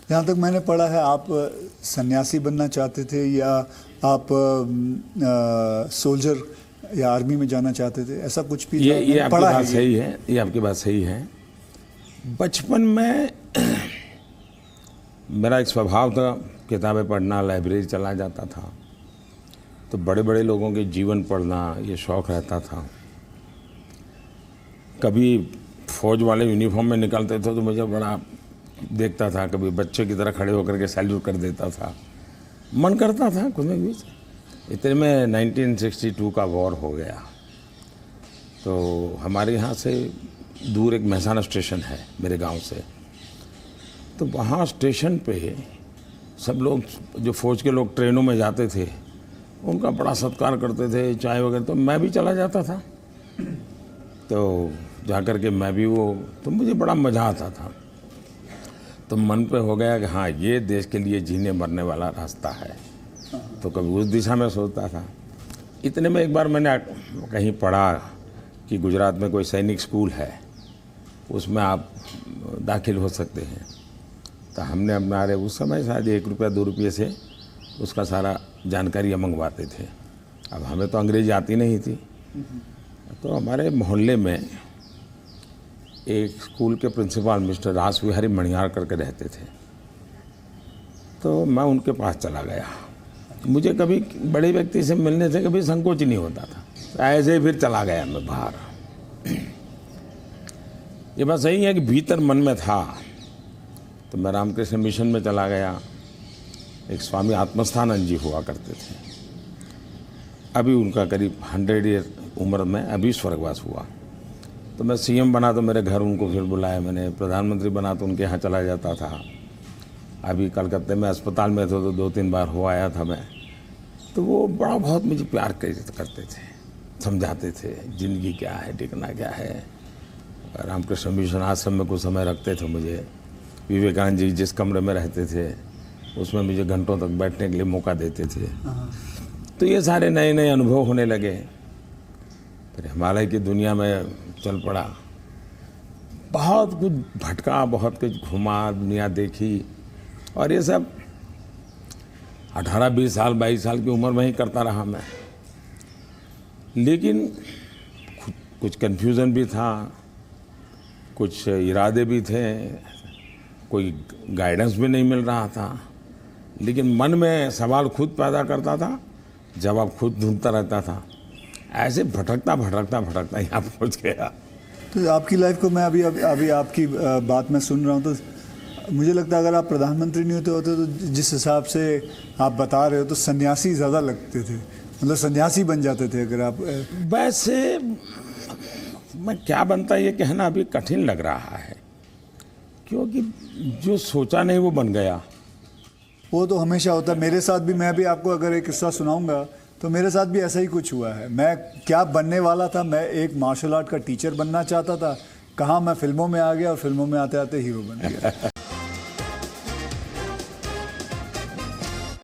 जहाँ तक मैंने पढ़ा है आप सन्यासी बनना चाहते थे या आप सोल्जर या आर्मी में जाना चाहते थे, ऐसा कुछ भी ये आपकी बात सही है, ये आपकी बात सही है। बचपन में मेरा एक स्वभाव था, किताबें पढ़ना, लाइब्रेरी चला जाता था, तो बड़े बड़े लोगों के जीवन पढ़ना ये शौक़ रहता था। कभी फौज वाले यूनिफॉर्म में निकलते थे तो मुझे बड़ा देखता था, कभी बच्चे की तरह खड़े होकर के सैल्यूट कर देता था, मन करता था कुछ में भी। इतने में 1962 का वॉर हो गया, तो हमारे यहाँ से दूर एक मेहसाना स्टेशन है मेरे गांव से, तो वहाँ स्टेशन पे सब लोग, जो फौज के लोग ट्रेनों में जाते थे, उनका बड़ा सत्कार करते थे, चाय वगैरह, तो मैं भी चला जाता था। तो जा कर के मैं भी तो मुझे बड़ा मज़ा आता था। तो मन पे हो गया कि हाँ, ये देश के लिए जीने मरने वाला रास्ता है, तो कभी उस दिशा में सोचता था। इतने में एक बार मैंने कहीं पढ़ा कि गुजरात में कोई सैनिक स्कूल है, उसमें आप दाखिल हो सकते हैं। तो हमने हमारे उस समय शायद 1 रुपया 2 रुपये से उसका सारा जानकारी मंगवाते थे। अब हमें तो अंग्रेजी आती नहीं थी, तो हमारे मोहल्ले में एक स्कूल के प्रिंसिपल मिस्टर रास विहारी मणियार करके रहते थे, तो मैं उनके पास चला गया। मुझे कभी बड़े व्यक्ति से मिलने से कभी संकोच नहीं होता था, तो ऐसे ही फिर चला गया मैं बाहर। ये बात सही है कि भीतर मन में था, तो मैं रामकृष्ण मिशन में चला गया। एक स्वामी आत्मस्थानंद जी हुआ करते थे, अभी उनका करीब 100 ईयर उम्र में अभी स्वर्गवास हुआ। तो मैं सीएम बना तो मेरे घर उनको फिर बुलाया मैंने, प्रधानमंत्री बना तो उनके यहाँ चला जाता था। अभी कलकत्ते में अस्पताल में थे तो 2-3 बार हो आया था मैं। तो वो बड़ा बहुत मुझे प्यार करते थे, समझाते थे ज़िंदगी क्या है, टिकना क्या है। रामकृष्ण मिशन आश्रम में कुछ समय रखते थे मुझे। विवेकानंद जी जिस कमरे में रहते थे उसमें मुझे घंटों तक बैठने के लिए मौका देते थे। तो ये सारे नए नए अनुभव होने लगे। फिर हिमालय की दुनिया में चल पड़ा, बहुत कुछ भटका, बहुत कुछ घुमा, दुनिया देखी, और ये सब 18-20 साल 22 साल की उम्र में ही करता रहा मैं। लेकिन कुछ कन्फ्यूज़न भी था, कुछ इरादे भी थे, कोई गाइडेंस भी नहीं मिल रहा था, लेकिन मन में सवाल खुद पैदा करता था, जवाब खुद ढूंढता रहता था। ऐसे भटकता यहाँ पहुँच गया। तो आपकी लाइफ को मैं अभी आपकी बात में सुन रहा हूँ, तो मुझे लगता है अगर आप प्रधानमंत्री नहीं होते तो जिस हिसाब से आप बता रहे हो तो सन्यासी ज़्यादा लगते थे, मतलब सन्यासी बन जाते थे अगर आप। वैसे मैं क्या बनता ये कहना अभी कठिन लग रहा है, क्योंकि जो सोचा नहीं वो बन गया। वो तो हमेशा होता है, मेरे साथ भी। मैं भी आपको अगर एक किस्सा सुनाऊंगा तो मेरे साथ भी ऐसा ही कुछ हुआ है। मैं क्या बनने वाला था, मैं एक मार्शल आर्ट का टीचर बनना चाहता था, कहाँ मैं फिल्मों में आ गया और फिल्मों में आते आते हीरो बन गया।